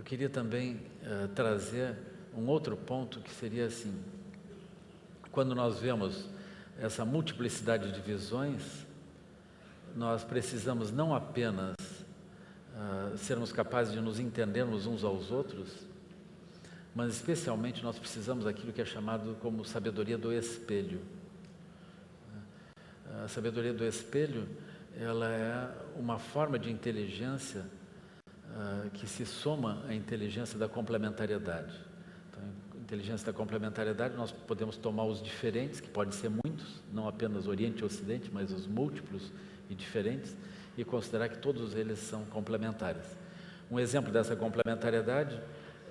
queria também trazer um outro ponto que seria assim: quando nós vemos essa multiplicidade de visões, nós precisamos não apenas sermos capazes de nos entendermos uns aos outros, mas especialmente nós precisamos daquilo que é chamado como sabedoria do espelho. A sabedoria do espelho, ela é uma forma de inteligência que se soma à inteligência da complementariedade. Então, a inteligência da complementariedade, nós podemos tomar os diferentes, que podem ser muitos, não apenas Oriente e Ocidente, mas os múltiplos e diferentes, e considerar que todos eles são complementares. Um exemplo dessa complementariedade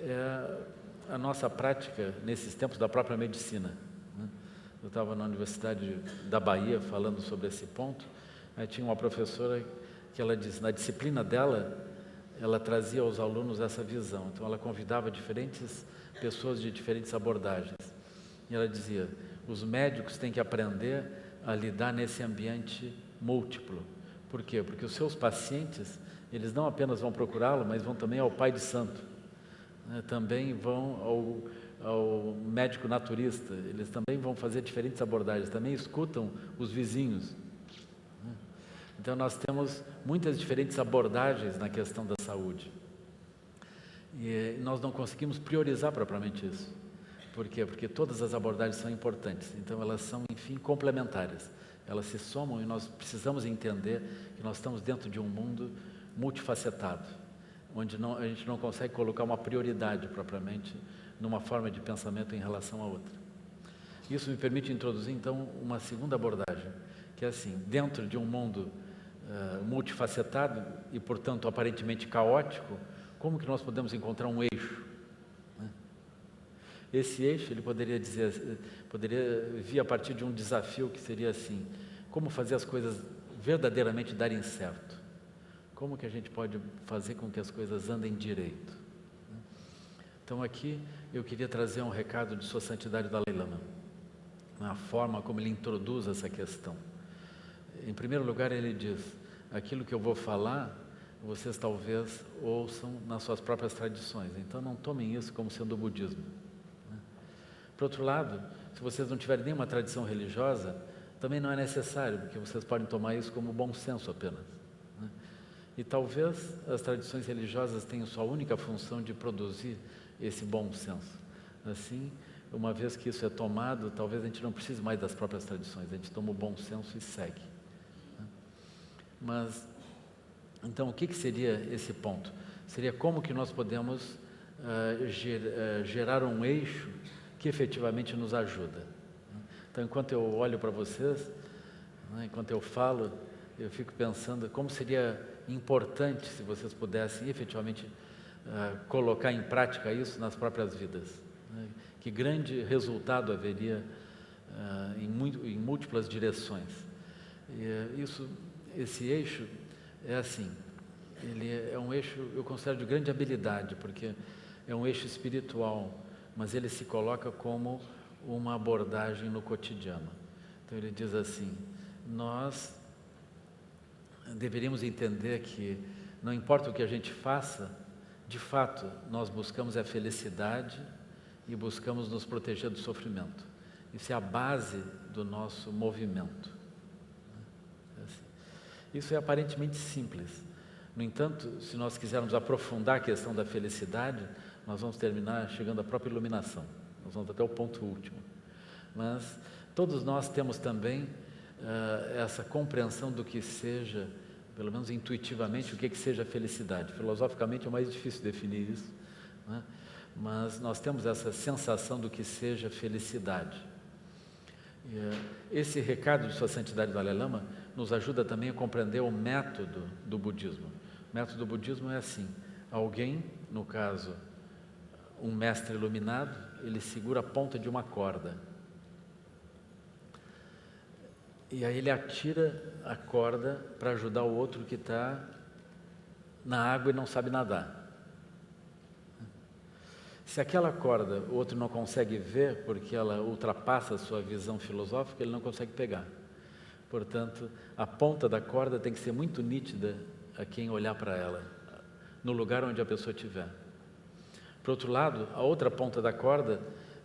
é a nossa prática nesses tempos da própria medicina. Eu estava na Universidade da Bahia falando sobre esse ponto, aí tinha uma professora que ela disse, na disciplina dela, ela trazia aos alunos essa visão. Então ela convidava diferentes pessoas de diferentes abordagens. E ela dizia, os médicos têm que aprender a lidar nesse ambiente múltiplo. Por quê? Porque os seus pacientes, eles não apenas vão procurá-lo, mas vão também ao pai de santo. Também vão ao médico naturista, eles também vão fazer diferentes abordagens, também escutam os vizinhos. Então nós temos muitas diferentes abordagens na questão da saúde. E nós não conseguimos priorizar propriamente isso. Por quê? Porque todas as abordagens são importantes, então elas são, enfim, complementares. Elas se somam e nós precisamos entender que nós estamos dentro de um mundo multifacetado, onde a gente não consegue colocar uma prioridade propriamente numa forma de pensamento em relação à outra. Isso me permite introduzir então uma segunda abordagem, que é assim, dentro de um mundo multifacetado e portanto aparentemente caótico, como que nós podemos encontrar um eixo? Esse eixo, ele poderia vir a partir de um desafio que seria assim, como fazer as coisas verdadeiramente darem certo? Como que a gente pode fazer com que as coisas andem direito? Então aqui eu queria trazer um recado de Sua Santidade Dalai Lama, na forma como ele introduz essa questão. Em primeiro lugar, ele diz, aquilo que eu vou falar, vocês talvez ouçam nas suas próprias tradições, então não tomem isso como sendo o budismo. Por outro lado, se vocês não tiverem nenhuma tradição religiosa, também não é necessário, porque vocês podem tomar isso como bom senso apenas. E talvez as tradições religiosas tenham sua única função de produzir esse bom senso. Assim, uma vez que isso é tomado, talvez a gente não precise mais das próprias tradições, a gente toma o bom senso e segue. Mas, então, o que seria esse ponto? Seria como que nós podemos gerar um eixo que efetivamente nos ajuda. Então, enquanto eu olho para vocês, enquanto eu falo, eu fico pensando como seria importante se vocês pudessem efetivamente colocar em prática isso nas próprias vidas. Que grande resultado haveria em múltiplas direções. E esse eixo é assim, ele é um eixo, eu considero de grande habilidade, porque é um eixo espiritual, mas ele se coloca como uma abordagem no cotidiano. Então ele diz assim, nós deveríamos entender que não importa o que a gente faça, de fato, nós buscamos a felicidade e buscamos nos proteger do sofrimento. Isso é a base do nosso movimento. Isso é aparentemente simples. No entanto, se nós quisermos aprofundar a questão da felicidade, nós vamos terminar chegando à própria iluminação. Nós vamos até o ponto último. Mas todos nós temos também essa compreensão do que seja, pelo menos intuitivamente, o que seja felicidade. Filosoficamente é mais difícil definir isso, né? Mas nós temos essa sensação do que seja felicidade. Esse recado de Sua Santidade Dalai Lama nos ajuda também a compreender o método do budismo. O método do budismo é assim, alguém, no caso, um mestre iluminado, ele segura a ponta de uma corda. E aí ele atira a corda para ajudar o outro que está na água e não sabe nadar. Se aquela corda o outro não consegue ver, porque ela ultrapassa a sua visão filosófica, ele não consegue pegar. Portanto, a ponta da corda tem que ser muito nítida a quem olhar para ela, no lugar onde a pessoa estiver. Por outro lado, a outra ponta da corda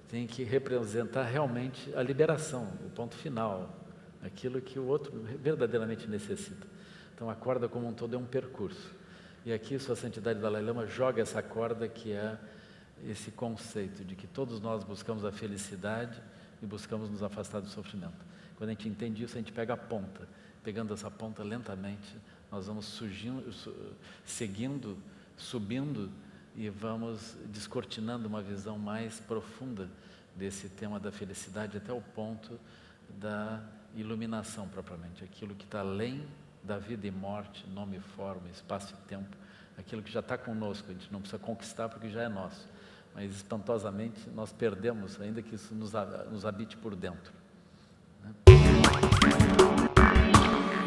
tem que representar realmente a liberação, o ponto final, aquilo que o outro verdadeiramente necessita. Então a corda como um todo é um percurso. E aqui Sua Santidade Dalai Lama joga essa corda que é esse conceito de que todos nós buscamos a felicidade e buscamos nos afastar do sofrimento. Quando a gente entende isso, a gente pega a ponta. Pegando essa ponta lentamente, nós vamos seguindo, subindo e vamos descortinando uma visão mais profunda desse tema da felicidade até o ponto da iluminação propriamente, aquilo que está além da vida e morte, nome e forma, espaço e tempo, aquilo que já está conosco, a gente não precisa conquistar porque já é nosso, mas espantosamente nós perdemos, ainda que isso nos habite por dentro, né?